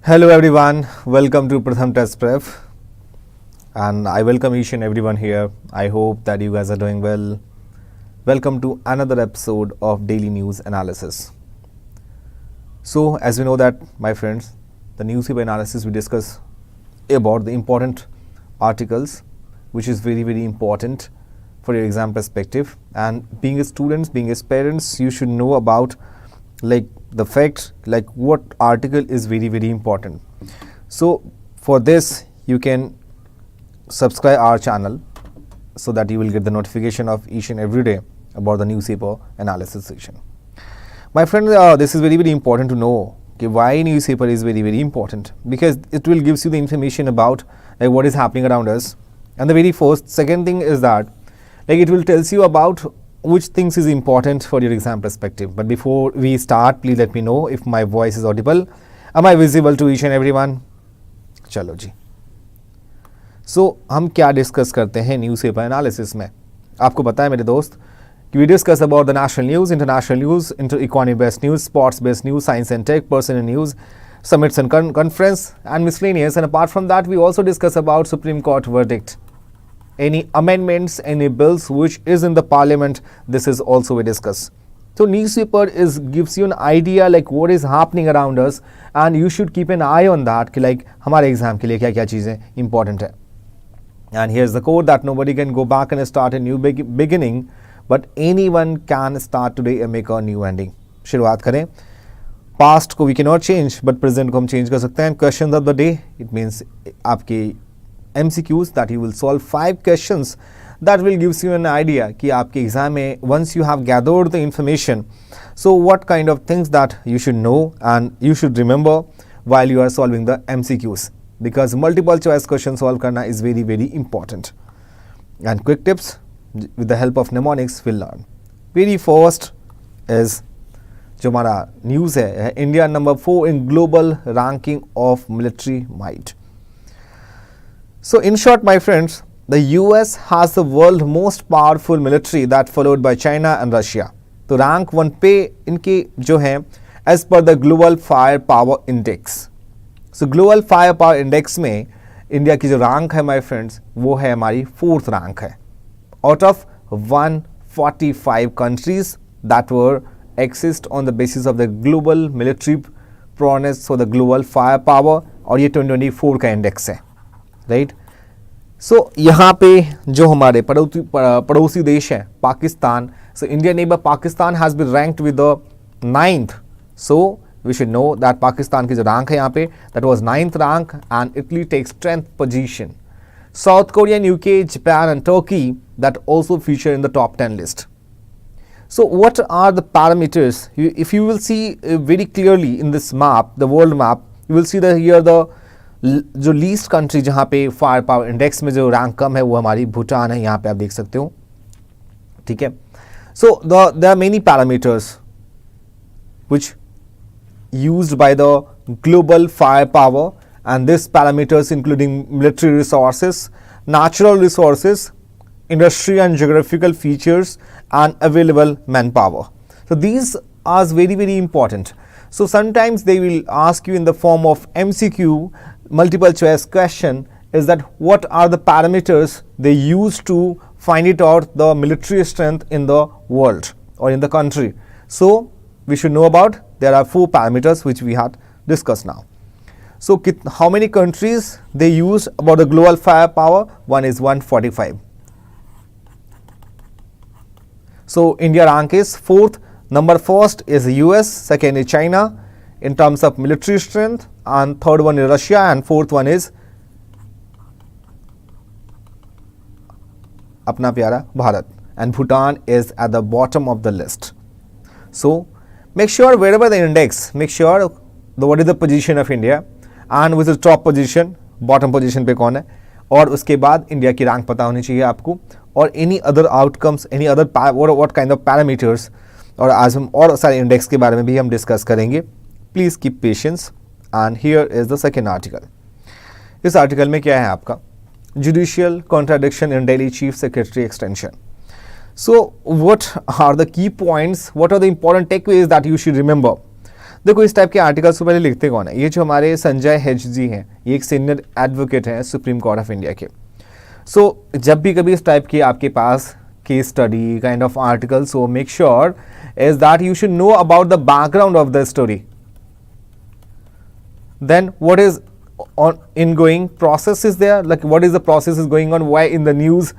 Hello everyone, welcome to PRATHAM Test Prep, and I welcome each and everyone here. I hope that you guys are doing well. Welcome to another episode of Daily News Analysis. So as we know that, my friends, the newspaper analysis we discuss about the important articles which is very important for your exam perspective, and being a students, being as parents, you should know about like the fact like what article is very important. So for this you can subscribe our channel so that you will get the notification of each and every day about the newspaper analysis section. My friend, this is very important to know why newspaper is very important, because it will gives you the information about like what is happening around us. And the very second thing is that like it will tells you about which things is important for your exam perspective. But before we start, please let me know if my voice is audible. Am I visible to each and everyone? चलो जी. So हम क्या discuss करते हैं newspaper analysis में? आपको पता है मेरे दोस्त कि we discuss about the national news, international news, economy based news, sports based news, science and tech, personal news, summits and conference, and miscellaneous. And apart from that, we also discuss about Supreme Court verdict, any amendments, any bills which is in the parliament. This is also we discuss. So newspaper gives you an idea like what is happening around us, and you should keep an eye on that कि like हमारे exam के लिए क्या क्या चीज़ें important है. And here's the quote that nobody can go back and start a new beginning, but anyone can start today and make a new ending. शुरुआत करें. Past को we cannot change, but present को हम change कर सकते हैं. Questions of the day, it means आपकी MCQs that you will solve 5 questions that will gives you an idea कि आपके एग्जाम में once you have gathered the information, so what kind of things that you should know and you should remember while you are solving the MCQs, because multiple choice question solve करना is very important. And quick tips with the help of mnemonics we'll learn. Very first is जो हमारा news है, India number 4 in global ranking of military might. So in short, my friends, the US has the world most powerful military that followed by China and Russia. तो rank 1 पे इनके जो है as per the global fire power index. So global fire power index में India की जो rank है my friends, वो है हमारी 4th रैंक है out of 145 countries that were exist on the basis of the global military prowess for the global fire power, और ये 2024 का इंडेक्स है. राइट. सो यहाँ पे जो हमारे पड़ोसी देश है Pakistan, so India neighbour Pakistan has been ranked with the 9th. So we should know that Pakistan की जो रैंक है यहाँ पे that was 9th rank, and Italy takes 10th position. South Korea, UK, Japan and Turkey that also feature in the top 10 list. So what are the parameters? If you will see very clearly in this map, the world map, you will see that here the जो least country जहाँ पे fire power index में जो rank कम है वो हमारी भूटान है. यहाँ पे आप देख सकते हो. ठीक है. So there are many parameters which used by the global fire power, and this parameters including military resources, natural resources, industry and geographical features, and available manpower. So these are very important. So sometimes they will ask you in the form of MCQ, multiple choice question, is that what are the parameters they use to find it out the military strength in the world or in the country. So we should know about, there are 4 parameters which we had discussed now. So how many countries they use about the global firepower? One is 145. So India rank is 4th. Number first is US, second is China in terms of military strength, and third one is Russia, and 4th one is अपना प्यारा Bharat, and Bhutan is at the bottom of the list. So make sure wherever the index, make sure what is the position of India and with the top position, bottom position पे कौन है, और उसके बाद India की rank पता होनी चाहिए आपको, और any other outcomes, any other what kind of parameters, और आज हम और सारे इंडेक्स के बारे में भी हम डिस्कस करेंगे. Please keep patience. And here is the second article. इस आर्टिकल में क्या है आपका? Judicial contradiction in Delhi chief secretary extension. So what are the key points? What are the important takeaways that you should remember? देखो इस type के articles को पहले लिखते कौन है, ये जो हमारे संजय हेच जी हैं, ये एक सीनियर एडवोकेट हैं सुप्रीम कोर्ट ऑफ इंडिया के। सो जब भी कभी इस टाइप के आपके पास case study kind of article, so make sure is that you should know about the background of the story, then what is on ingoing process is there, like what is the process is going on, why in the news,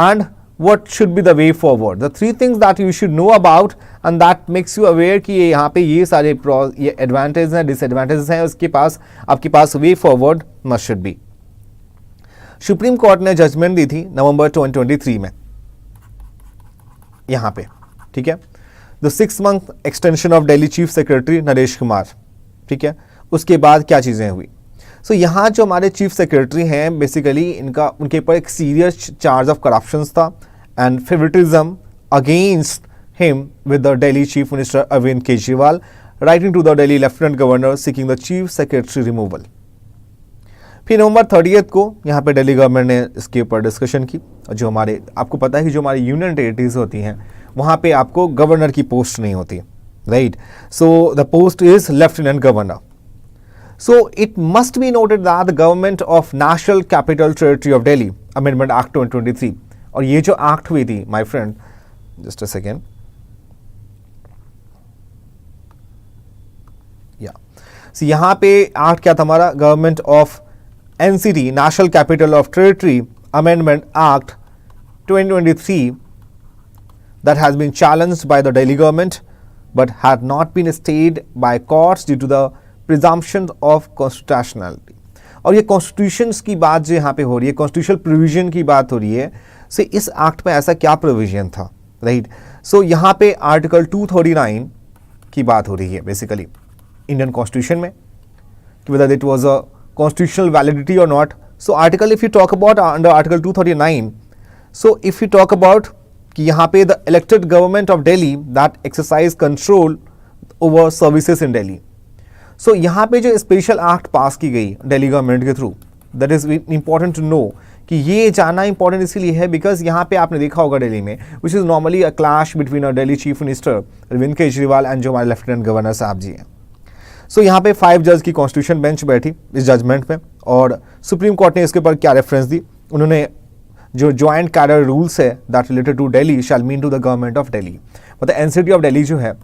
and what should be the way forward. The three things that you should know about and that makes you aware कि यहाँ पे ये सारे ये advantages हैं disadvantages हैं, उसके पास आपके पास way forward must should be. Supreme court ने जजमेंट दी थी नवंबर 2023 में यहाँ पे, ठीक है, the 6 month extension of Delhi chief secretary Naresh Kumar, ठीक है। उसके बाद क्या चीज़ें हुई, सो यहाँ जो हमारे चीफ सेक्रेटरी हैं बेसिकली इनका उनके ऊपर एक सीरियस चार्ज ऑफ करप्शन था and favouritism against him with the Delhi chief minister Arvind Kejriwal writing to the Delhi lieutenant governor seeking the chief secretary removal. फिर नवंबर 30 को यहाँ पे दिल्ली गवर्नमेंट ने इसके ऊपर डिस्कशन की, और जो हमारे आपको पता है कि जो हमारी यूनियन टेरिटरीज होती हैं वहाँ पे आपको गवर्नर की पोस्ट नहीं होती, right, so the post is lieutenant governor. So it must be noted that the government of National Capital Territory of Delhi Amendment Act 2023, और ये जो एक्ट हुई थी my friend, just a second, so यहाँ पे act क्या था हमारा, government of NCT National Capital of Territory Amendment Act 2023 that has been challenged by the Delhi government but had not been stayed by courts due to the presumption of constitutionality. और ये constitutions की बात जो यहाँ पे हो रही है, कॉन्स्टिट्यूशनल प्रोविजन की बात हो रही है, सो इस एक्ट में ऐसा क्या प्रोविजन था, राइट, सो यहाँ पे आर्टिकल 239 की बात हो रही है बेसिकली इंडियन कॉन्स्टिट्यूशन में कि whether it was a constitutional validity or not. So article if you talk about under article 239, so if you talk about कि यहाँ पे the elected government of Delhi that exercise control over services in Delhi. सो यहाँ पे जो special act pass की गई Delhi government के through, that is important to know कि ये जानना इंपॉर्टेंट इसलिए है बिकॉज यहाँ पे आपने देखा होगा दिल्ली में which is normally a clash between a Delhi chief minister Arvind Kejriwal and जो हमारे लेफ्टिनेंट गवर्नर साहब जी हैं। सो यहाँ पे 5 जज की कॉन्स्टिट्यूशन बेंच बैठी इस जजमेंट में, और सुप्रीम कोर्ट ने इसके ऊपर क्या रेफरेंस दी, उन्होंने जो ज्वाइंट कैडर रूल्स है that related to Delhi shall mean to the government of Delhi, मतलब एनसीटी ऑफ दिल्ली जो है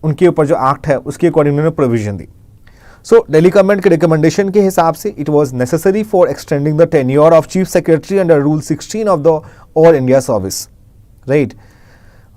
उनके ऊपर जो एक्ट है उसके अकॉर्डिंग उन्होंने प्रोविजन दी। सो दिल्ली गवर्नमेंट के रिकमेंडेशन के हिसाब से it was necessary for extending the tenure of chief secretary under rule 16 of the all India service, right,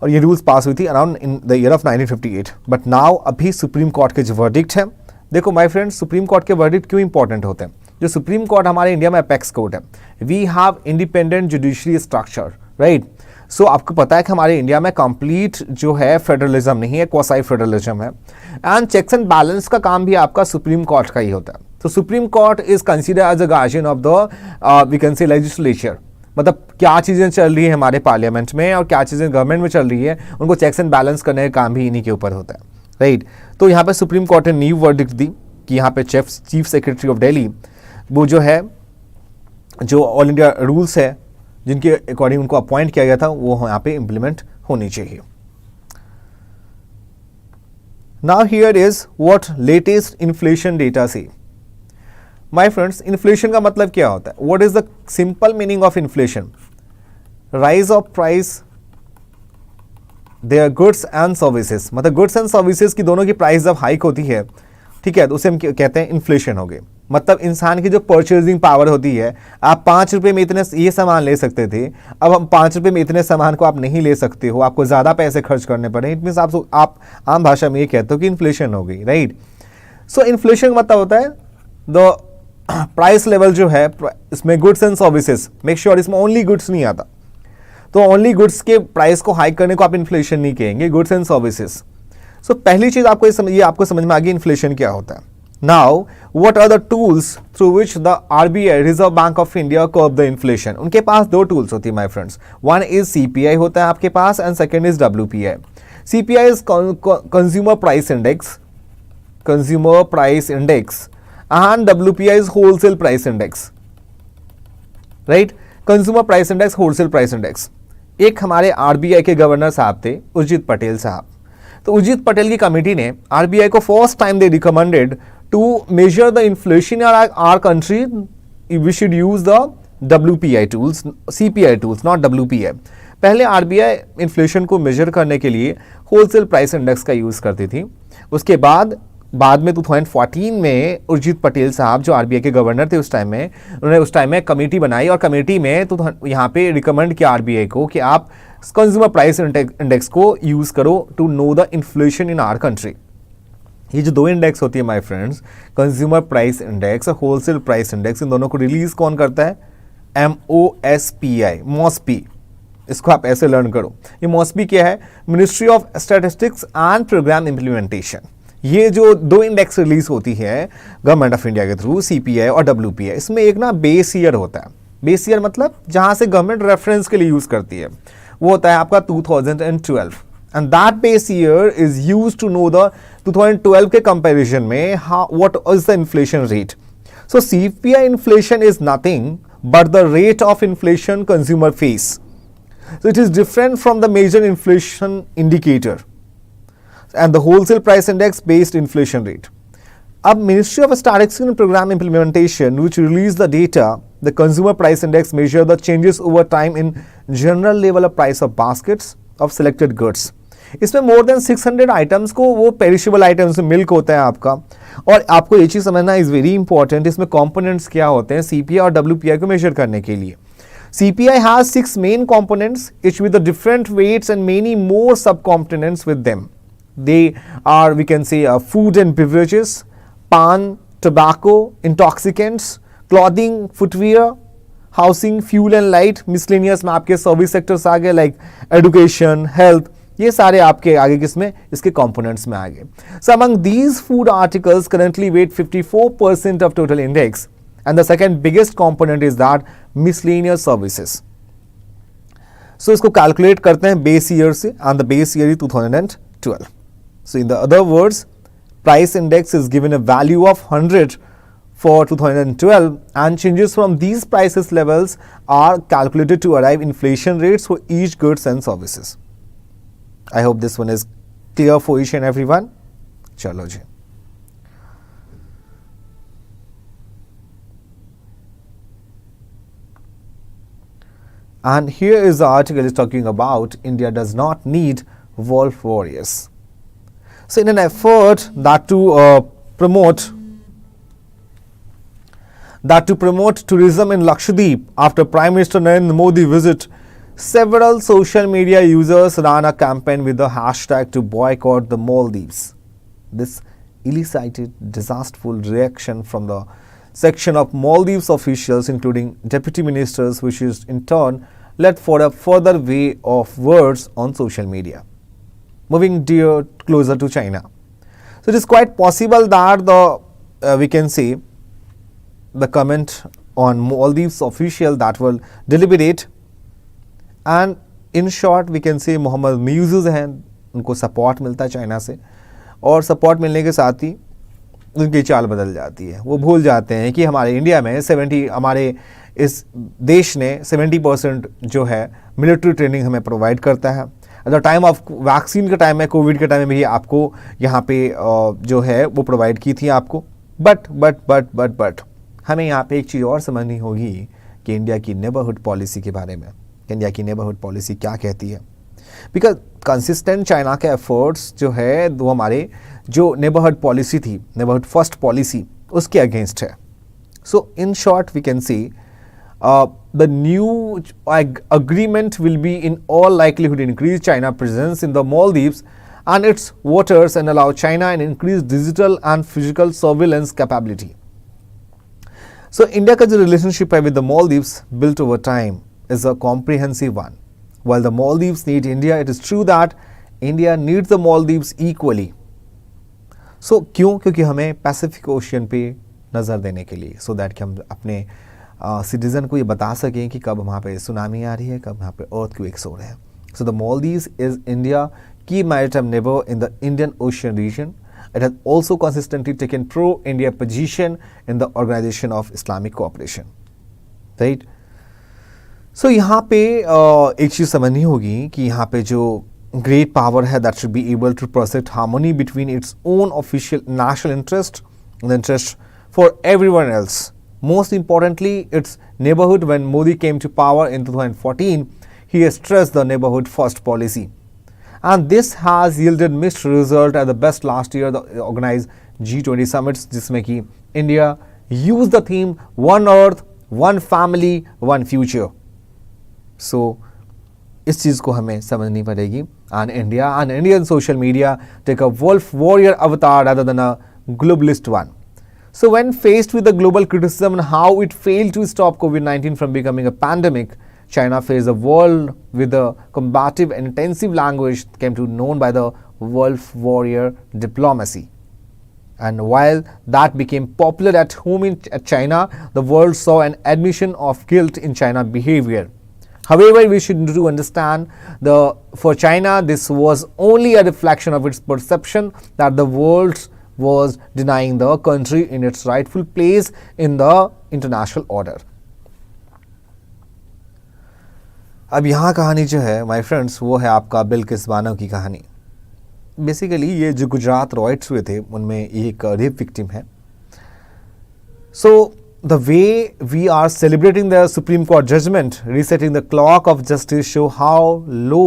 और ये रूल्स पास हुई थी around in the year of 1958। But now अभी सुप्रीम कोर्ट के जो वर्डिक्ट है, देखो माय फ्रेंड्स सुप्रीम कोर्ट के वर्डिक्ट क्यों इंपॉर्टेंट होते हैं, जो सुप्रीम कोर्ट हमारे इंडिया में अपेक्स कोर्ट है, we have independent judiciary structure, right, so आपको पता है कि हमारे इंडिया में कंप्लीट जो है फेडरलिज्म नहीं है, क्वासी फेडरलिज्म है, एंड चेक्स एंड बैलेंस का काम भी आपका सुप्रीम कोर्ट का ही होता है। तो Supreme Court is consider as a guardian of the we can say legislature, मतलब क्या चीज़ें चल रही है हमारे पार्लियामेंट में और क्या चीज़ें गवर्नमेंट में चल रही है, उनको चेक्स एंड बैलेंस करने का काम भी इन्हीं के ऊपर होता है, राइट। तो यहाँ पे सुप्रीम कोर्ट ने न्यू वर्डिक्ट दी कि यहाँ पे चीफ सेक्रेटरी ऑफ दिल्ली वो जो है जो ऑल इंडिया रूल्स है जिनके अकॉर्डिंग उनको अपॉइंट किया गया था वो यहाँ पे इंप्लीमेंट होनी चाहिए। Now here is what latest inflation data से, माय फ्रेंड्स इन्फ्लेशन का मतलब क्या होता है, what is the simple meaning of inflation, rise of price their goods and services, मतलब गुड्स एंड सर्विसेज की दोनों की प्राइस जब हाइक होती है, ठीक है, तो उसे हम कहते हैं इन्फ्लेशन हो गए। मतलब इंसान की जो परचेजिंग पावर होती है, आप 5 रुपये में इतने ये सामान ले सकते थे, अब हम 5 रुपये में इतने सामान को आप नहीं ले सकते हो, आपको ज़्यादा पैसे खर्च करने पड़े, इट मीन्स आप आम भाषा में ये कहते हो कि इन्फ्लेशन हो गई, राइट। सो इन्फ्लेशन का मतलब होता है द प्राइस लेवल जो है इसमें goods and services, make sure इसमें ओनली गुड्स नहीं आता, तो ओनली गुड्स के प्राइस को हाइक करने को आप इन्फ्लेशन नहीं कहेंगे, गुड्स एंड सर्विसेज। सो पहली चीज़ ये आपको समझ में आ गई इन्फ्लेशन क्या होता है। Now, what are the tools through which the RBI, Reserve Bank of India, curb the inflation? उनके पास 2 tools होती है my friends. One is CPI होता है आपके पास and second is WPI. CPI is Consumer Price Index, and WPI is Wholesale Price Index, right? Consumer Price Index, Wholesale Price Index. एक हमारे RBI के governor साहब थे उर्जित पटेल साहब, तो तो उर्जित पटेल की कमेटी ने आरबीआई को first time they recommended to measure the inflation in our country, we should use the WPI tools, CPI tools, not WPI। पहले आरबीआई इन्फ्लेशन को मेजर करने के लिए होलसेल प्राइस इंडेक्स का यूज करती थी। उसके बाद में 2014 में उर्जित पटेल साहब जो आरबीआई के गवर्नर थे उस टाइम में, उन्होंने उस टाइम में कमेटी बनाई और कमेटी में तो यहाँ पे रिकमेंड किया आरबीआई को कि आप कंज्यूमर प्राइस इंडेक्स को यूज करो to know the inflation in our country. ये जो दो इंडेक्स होती है my friends, consumer price index और होलसेल प्राइस इंडेक्स, इन दोनों को रिलीज कौन करता है? मॉस्पी। इसको आप ऐसे लर्न करो। ये मॉस्पी क्या है? Ministry of statistics and programme implementation. ये जो दो इंडेक्स रिलीज होती है गवर्नमेंट ऑफ इंडिया के थ्रू, CPI और WPI, इसमें एक ना बेस ईयर होता है। बेस ईयर मतलब जहां से गवर्नमेंट रेफरेंस के लिए यूज करती है, वो होता है आपका 2012, and that base year is use to know the 2012 के कंपैरिजन में what is the inflation rate. So CPI inflation is nothing but the rate of inflation consumer face. So it is different from the major inflation indicator and the wholesale price index based inflation rate. अब Ministry of Statistics and Program Implementation, which release the data, the consumer price index measure the changes over time in general level of price of baskets of selected goods. इसमें more than 600 items को, वो perishable items में milk होता है आपका, और आपको ये चीज़ समझना is very important, इसमें components क्या होते हैं CPI और WPI को measure करने के लिए। CPI has 6 main components, each with the different weights and many more subcomponents with them. They are, we can say, food and beverages, pan, tobacco, intoxicants, clothing, footwear, housing, fuel and light, miscellaneous में आपके service sectors आ गए, like education, health, ये सारे आपके आगे किसमें? इसके components में आ गए। So among these food articles currently weight 54% of total index. And the second biggest component is that miscellaneous services. So इसको calculate करते हैं base year से, and the base year is 2012. So in the other words, price index is given a value of 100 for 2012, and changes from these prices levels are calculated to arrive inflation rates for each goods and services. I hope this one is clear for each and everyone. चलो जी। And here is the article is talking about India does not need wolf warriors. So in an effort that to promote tourism in Lakshadweep after Prime Minister Narendra Modi visit, several social media users ran a campaign with the hashtag to boycott the Maldives. This elicited disastrous reaction from the section of Maldives officials, including deputy ministers, which is in turn led for a further way of words on social media. Moving closer to China. So it is quite possible that we can say the comment on Maldives official that will deliberate, and in short we can say Mohammed Muses हैं, उनको support मिलता है China से, और support मिलने के साथ ही उनकी चाल बदल जाती है। वो भूल जाते हैं कि हमारे इंडिया में हमारे इस देश ने 70% जो है मिलिट्री ट्रेनिंग हमें प्रोवाइड करता है। At the time of vaccine के टाइम में, कोविड के टाइम में भी आपको यहाँ पे जो है वो प्रोवाइड की थी आपको। बट हमें यहाँ पे एक चीज़ और समझनी होगी कि इंडिया की नेबरहुड पॉलिसी के बारे में। इंडिया की नेबरहुड पॉलिसी क्या कहती है? बिकॉज कंसिस्टेंट चाइना के एफर्ट्स जो है वो हमारे जो नेबरहुड पॉलिसी थी, नेबरहुड फर्स्ट पॉलिसी, उसके अगेंस्ट है। So in short we can see the new agreement will be in all likelihood increase China presence in the Maldives and its waters and allow China an increased digital and physical surveillance capability. So India का जो relationship है with the Maldives built over time is a comprehensive one. While the Maldives need India, it is true that India needs the Maldives equally. So क्यों? क्योंकि हमें Pacific ocean पे नज़र देने के लिए, so that कि हम अपने सिटीजन को ये बता सकें कि कब वहाँ पे सुनामी आ रही है, कब वहाँ पे अर्थक्वेक्स हो रहे हैं। So the Maldives is India key maritime neighbor in the Indian Ocean region. It has also consistently taken pro-India position in the Organization of Islamic Cooperation. Right? So यहाँ पे एक चीज़ समझनी होगी कि यहाँ पे जो great power है that should be able to protect harmony between its own official national interest and the interest for everyone else. Most importantly, its neighborhood. When Modi came to power in 2014, he stressed the neighborhood first policy. And this has yielded mixed result. At the best last year, the organized G20 summits, जिसमें कि India used the theme One Earth, One Family, One Future. So इस चीज़ को हमें समझनी पड़ेगी. And India and Indian social media take a wolf warrior avatar rather than a globalist one. So when faced with the global criticism on how it failed to stop COVID-19 from becoming a pandemic, China faced a world with a combative and intensive language came to known by the wolf warrior diplomacy. And while that became popular at home at China, the world saw an admission of guilt in China behavior. However, we should need to understand for China, this was only a reflection of its perception that the world was denying the country in its rightful place in the international order. अब यहाँ कहानी जो है my friends वो है आपका बिल्किस बानो की कहानी. बेसिकली ये जो गुजरात रॉयट्स हुए थे उनमें एक रेप विक्टिम है. So the way we are celebrating the Supreme Court judgment resetting the clock of justice show how low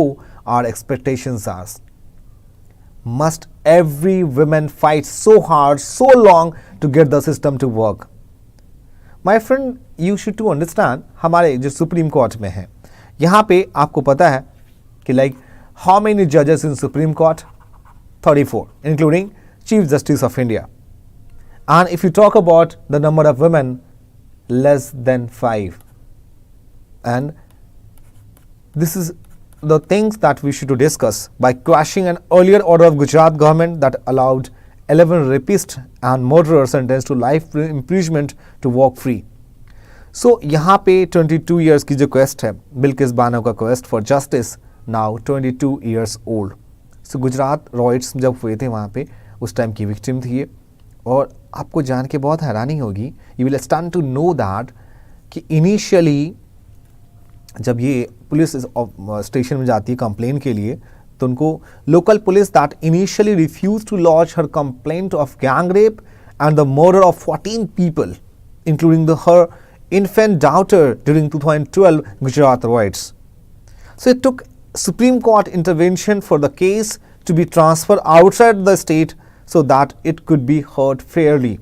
our expectations are. Must every woman fight so hard, so long to get the system to work? My friend, you should to understand हमारे जो Supreme court में है यहाँ पे आपको पता है कि like how many judges in Supreme Court? 34, including Chief Justice of India. And if you talk about the number of women, less than 5. And this is the things that we should to discuss by quashing an earlier order of Gujarat government that allowed 11 rapists and murderers sentenced to life imprisonment to walk free. So यहाँ पे 22 years की जो quest है बिल्किस बानो का quest for justice now 22 years old. So Gujarat riots जब हुए थे वहाँ पे उस टाइम की विक्टिम थी ये. और आपको जान के बहुत हैरानी होगी, you will stand to know that कि इनिशियली जब ये पुलिस स्टेशन में जाती है कंप्लेन के लिए तो उनको local police that initially refuse to launch her complaint of gang rape and the murder of 14 people including her infant daughter during 2012 Gujarat riots. So it took Supreme Court intervention for the case to be transferred outside the state so that it could be heard fairly.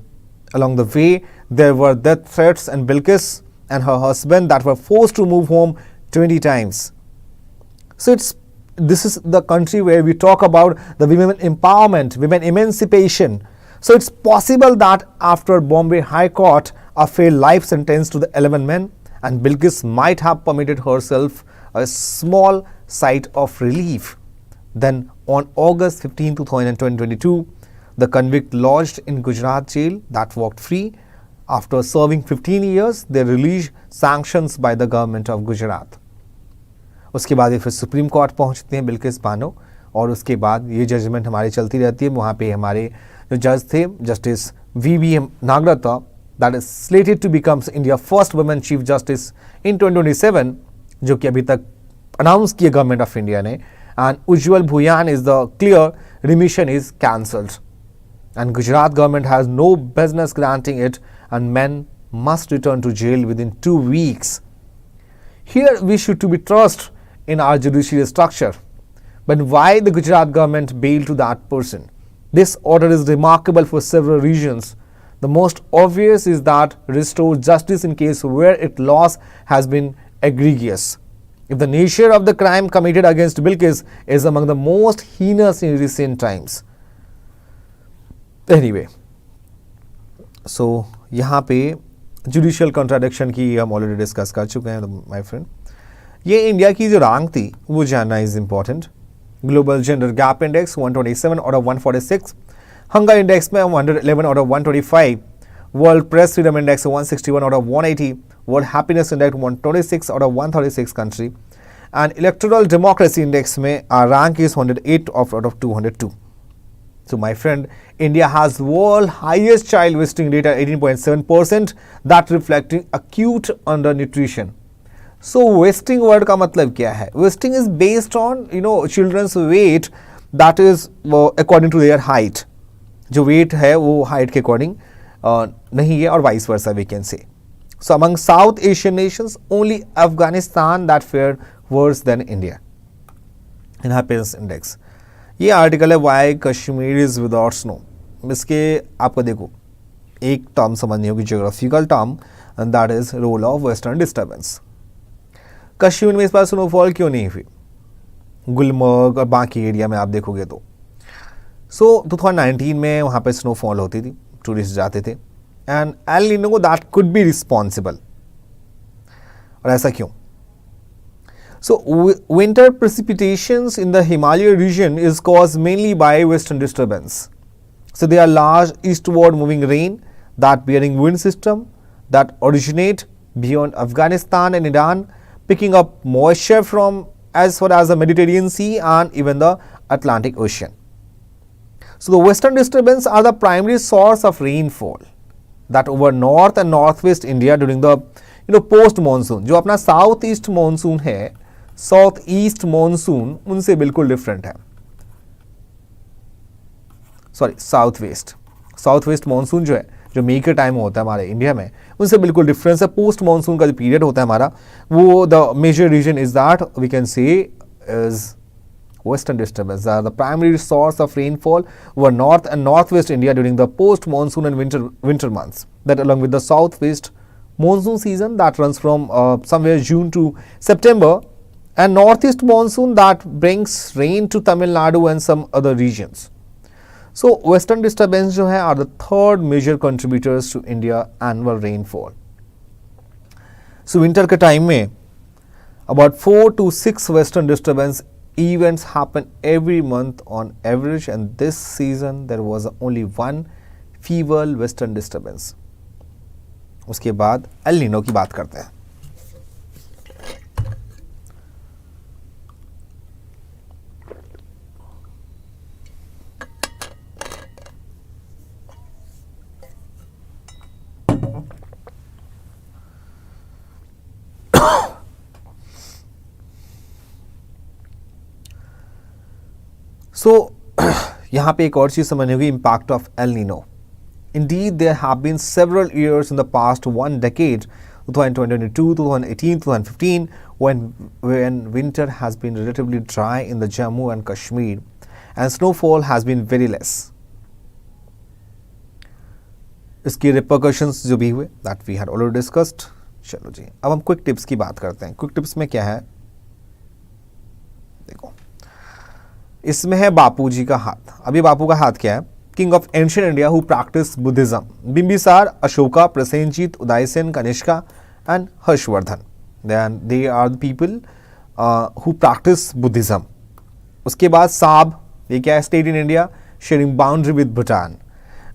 Along the way, there were death threats and Bilkis and her husband that were forced to move home 20 times. So this is the country where we talk about the women empowerment, women emancipation. So it's possible that after Bombay High Court a fair life sentence to the 11 men, and Bilkis might have permitted herself a small sight of relief. Then on August 15, 2022, the convict lodged in Gujarat jail that walked free. After serving 15 years, they released sanctions by the government of Gujarat. उसके बाद ये फिर supreme court पहुंचते हैं बिल्किस बानो और उसके बाद ये जजमेंट हमारी चलती रहती है. वहाँ पे हमारे जो जज थे justice V.B. नागरता that is slated to become India's first woman chief justice in 2027 जो कि अभी तक अनाउंस किया गवर्नमेंट ऑफ इंडिया ने. And Ujjwal Bhuyan is the clear remission is cancelled and Gujarat government has no business granting it and men must return to jail within 2 weeks. Here we should to be trust in our judicial structure. But why the Gujarat government bailed to that person? This order is remarkable for several reasons. The most obvious is that restores justice in case where its loss has been egregious. If the nature of the crime committed against Bilkis is among the most heinous in recent times. Anyway, so यहाँ पे judicial contradiction की हम already discuss कर चुके हैं my friend. ये India की जो रैंक थी वो जानना is important. Global gender gap index 127 out of 146, hunger index में 111 out of 125, world press freedom index 161 out of 180, world happiness index 126 out of 136 country and electoral democracy index में our rank is 108 out of 202. So my friend, India has world highest child wasting rate at 18.7%, that reflecting acute undernutrition. So wasting word का मतलब क्या है? Wasting is based on children's weight that is according to their height. जो weight है वो height के according नहीं है, और vice versa we can say. So among South Asian nations only Afghanistan that fare worse than India in happiness index. ये article है why Kashmir is without snow. इसके आपको देखो एक टर्म समझनी होगी, geographical term, and that is role of western disturbance. Kashmir में इस बार स्नोफॉल क्यों नहीं हुई? गुलमर्ग और बाकी एरिया में आप देखोगे तो 2019 में वहाँ पे स्नोफॉल होती थी, टूरिस्ट जाते थे, and El Nino that could be responsible. और ऐसा क्यों? So winter precipitations in the Himalaya region is caused mainly by western disturbance. So they are large eastward moving rain that bearing wind system that originate beyond Afghanistan and Iran, picking up moisture from as far as the Mediterranean Sea and even the Atlantic Ocean. So the western disturbance are the primary source of rainfall that over north and northwest India during the post monsoon. जो अपना south east monsoon है, south east monsoon उनसे बिल्कुल different है. Sorry, south west monsoon जो है, जो मई के टाइम होता है हमारे इंडिया में, उनसे बिल्कुल डिफरेंस है. पोस्ट मानसून का जो पीरियड होता है हमारा, वो the major reason is that we can say is western disturbance are the primary source of rainfall over north and northwest India during the post monsoon and winter months. That along with the southwest monsoon season that runs from somewhere June to September, and northeast monsoon that brings rain to Tamil Nadu and some other regions. So western disturbance जो है are the third major contributors to India annual rainfall. So winter के time में about 4 to 6 western disturbance events happen every month on average, and this season there was only one feeble western disturbance. उसके बाद El Nino की बात करते हैं. सो यहाँ पे एक और चीज़ समझनी होगी, impact of El Nino. Indeed, there have been several years in the past one decade, 2022, 2018, 2015, when winter has been relatively dry in the Jammu and Kashmir, and snowfall has been very less. इसकी repercussions जो भी हुए, that we had already discussed. चलो जी, अब हम quick tips की बात करते हैं. क्विक टिप्स में क्या है? देखो, इसमें है बापू जी का हाथ. अभी बापू का हाथ क्या है? King of ancient India who practiced Buddhism. Bimbisar, Ashoka, Prasenjit, Udaisen, Kanishka, and Harshvardhan. Then they are the people who practice Buddhism. उसके बाद साब, ये क्या है? State in India, sharing boundary with Bhutan.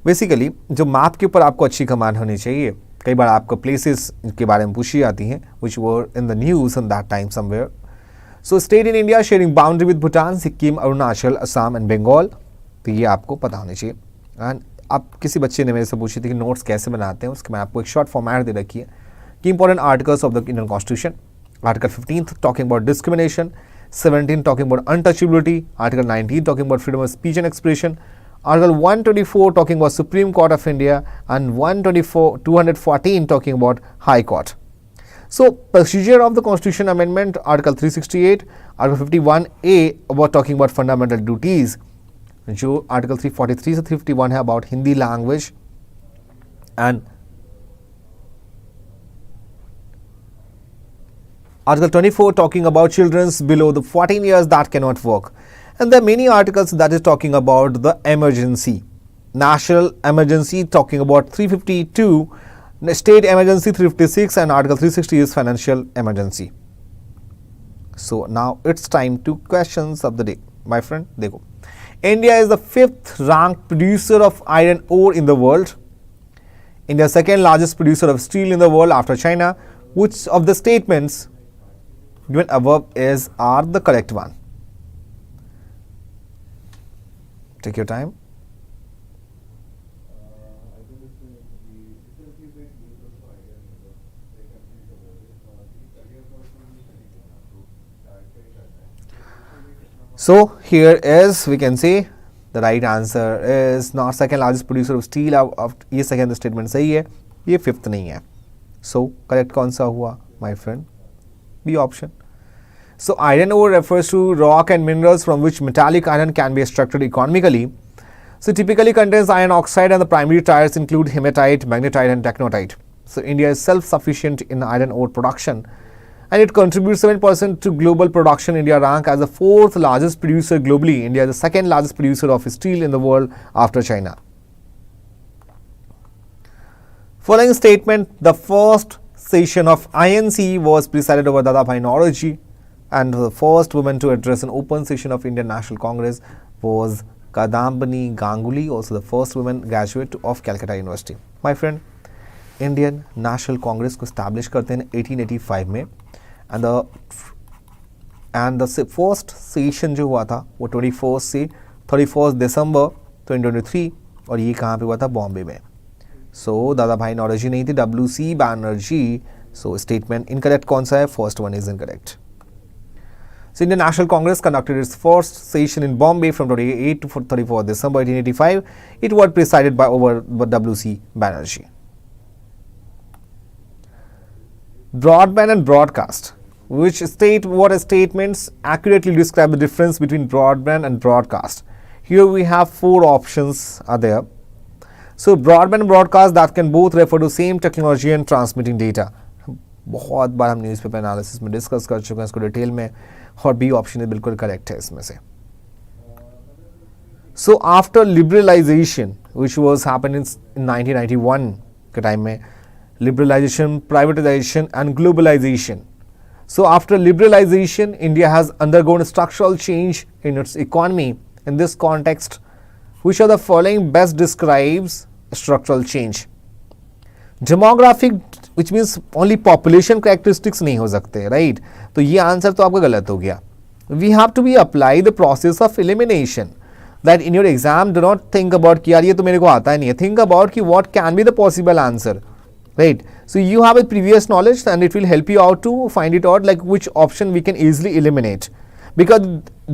Basically, जो मैप के ऊपर आपको अच्छी कमांड होनी चाहिए. कई बार आपको प्लेसेस के बारे में पूछी जाती हैं, which were in the news in that time somewhere. So state in India sharing boundary with Bhutan, Sikkim, Arunachal, Assam, and Bengal. तो ये आपको पता होनी चाहिए. एंड आप किसी बच्चे ने मेरे से पूछी थी कि नोट्स कैसे बनाते हैं, उसके मैं आपको एक शॉर्ट फॉर्मेट दे रखी है कि important articles of the Indian constitution. Article 15 talking about discrimination, 17 talking about untouchability, article 19 talking about freedom of speech and expression, article 124 talking about supreme Court of India, and 214 talking about high court. So procedure of the constitution amendment, article 368, article 51A about talking about fundamental duties, जो article 343 से 351 है about Hindi language, and article 24 talking about children's below the 14 years that can not work. And there many articles that is talking about the emergency, national emergency talking about 352, state emergency 356, and article 360 is financial emergency. So now it's time to questions of the day. My friend, देखो, India is the 5th ranked producer of iron ore in the world. India is the second largest producer of steel in the world after China. Which of the statements given above are the correct one? Take your time. So here is we can say the right answer is not second largest producer of steel. ये second statement सही है, ये fifth नहीं है. So correct कौन सा हुआ my friend? B option. So iron ore refers to rock and minerals from which metallic iron can be extracted economically. So typically contains iron oxide and the primary types include hematite, magnetite and technotite. So India is self-sufficient in iron ore production and it contributes 7% to global production. India ranks as the fourth largest producer globally. India is the second largest producer of steel in the world after China. Following statement, the first session of INC was presided over Dadabhai Naoroji, and the first woman to address an open session of Indian National Congress was Kadambini Ganguly, also the first woman graduate of Calcutta University. My friend, Indian National Congress को establish करते हैं 1885 में, and the first session जो हुआ था वो 21 से 31 दिसंबर 2023 और ये कहाँ पे हुआ था? बॉम्बे में. So दादाभाई नौरोजी नहीं थे, WC Banerjee. So statement incorrect कौन सा है? First one is incorrect. So Indian National Congress conducted its first session in Bombay from 28 to 34 December 1885. It was presided by WC Banerjee. Broadband and broadcast. What statements accurately describe the difference between broadband and broadcast? Here we have four options are there. So broadband and broadcast that can both refer to same technology and transmitting data. बहुत बार हम newspaper analysis में discuss कर चुके हैं इसको detail में, और B option है बिल्कुल करेक्ट है इसमें से. So after liberalisation which was happen in 1991 के टाइम में, liberalisation, privatisation and globalisation. So after liberalisation India has undergone structural change in its economy. In this context which of the following best describes structural change? Demographic, which means only population characteristics नहीं हो सकते, right? तो ये answer तो आपका गलत हो गया. We have to be apply the process of elimination. That in your exam do not think about कि यार ये तो मेरे को आता ही नहीं है. Think about कि what can be the possible answer, right? So you have a previous knowledge and it will help you out to find it out like which option we can easily eliminate. Because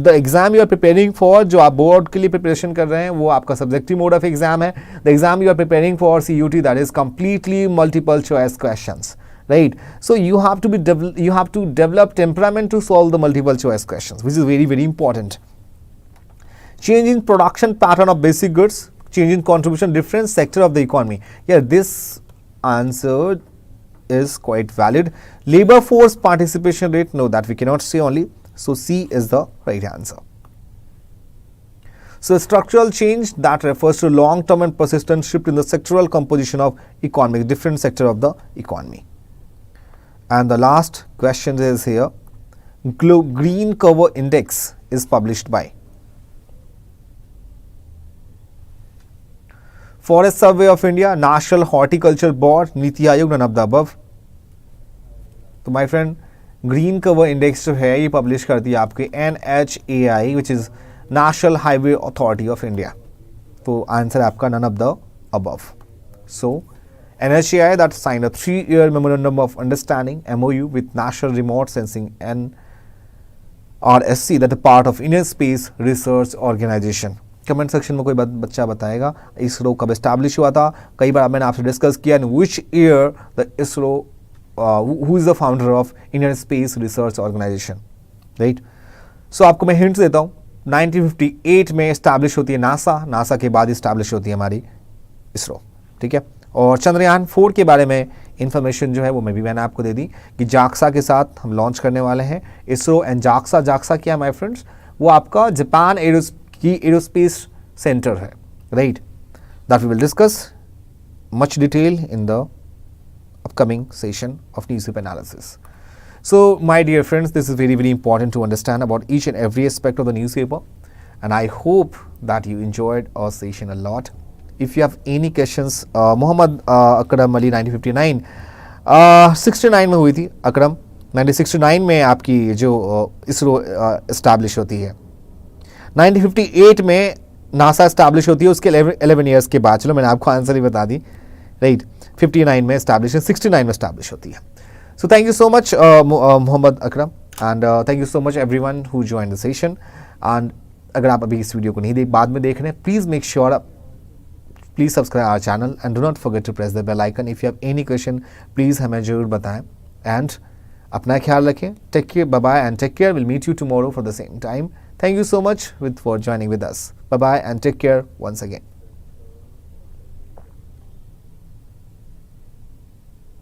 the exam you are preparing for, जो आप board के लिए preparation कर रहे हैं वो आपका subjective mode of exam है. The exam you are preparing for CUT, that is completely multiple choice questions, right? So you have to develop temperament to solve the multiple choice questions, which is very, very important. Change in production pattern of basic goods, change in contribution different sector of the economy. Yeah, this answer is quite valid. Labor force participation rate, no, that we cannot say only. So C is the right answer. So structural change that refers to long-term and persistent shift in the sectoral composition of economy, different sector of the economy. And the last question is here. Green Cover Index is published by Forest Survey of India, National Horticulture Board, Niti Aayog, none of the above. तो my friend, green cover index जो है ये publish करती है आपके NHAI, which is national highway authority of India. तो answer आपका none of the above. So NHAI that signed a 3-year memorandum of understanding MOU with National Remote Sensing NRSC that is part of Indian Space Research Organization. Comment section में कोई बच्चा बताएगा इसरो कब establish हुआ था. कई बार मैंने आपसे डिस्कस किया in which year the ISRO who is the founder of Indian Space Research Organization, right? So आपको मैं हिंट्स देता हूँ. 1958 में एस्टैब्लिश होती है नासा के बाद एस्टैब्लिश होती है हमारी इसरो, ठीक है. और चंद्रयान 4 के बारे में इंफॉर्मेशन जो है वो मैंने आपको दे दी कि जाक्सा के साथ हम लॉन्च करने वाले हैं इसरो एंड जाक्सा क्या है माय फ्रेंड्स? वो आपका जापान की एरोस्पेस सेंटर है, right? That we will discuss much detail in the upcoming session of newspaper analysis. So my dear friends, this is very, very important to understand about each and every aspect of the newspaper, and I hope that you enjoyed our session a lot. If you have any questions, Muhammad Akram Ali 1959 69 में हुई थी. अकरम 1969 में आपकी जो ISRO establish होती है. 1958 में NASA establish होती है, उसके 11 ईयर्स के बाद. चलो मैंने आपको आंसर ही बता दी, राइट? 59 में इस्टेब्लिश, 69 में इस्टेब्लिश होती है. So thank you so much Mohammad Akram, and thank you so much everyone who joined the session. एंड अगर आप अभी इस वीडियो को नहीं बाद में देख रहे हैं, please make sure please subscribe our channel and do not forget to press the bell icon. If you have any question please हमें ज़रूर बताएं एंड अपना ख्याल रखें। Take care, bye bye and take care. Will meet you tomorrow for the same time. Thank you so much for joining with us. Bye bye and take care once again.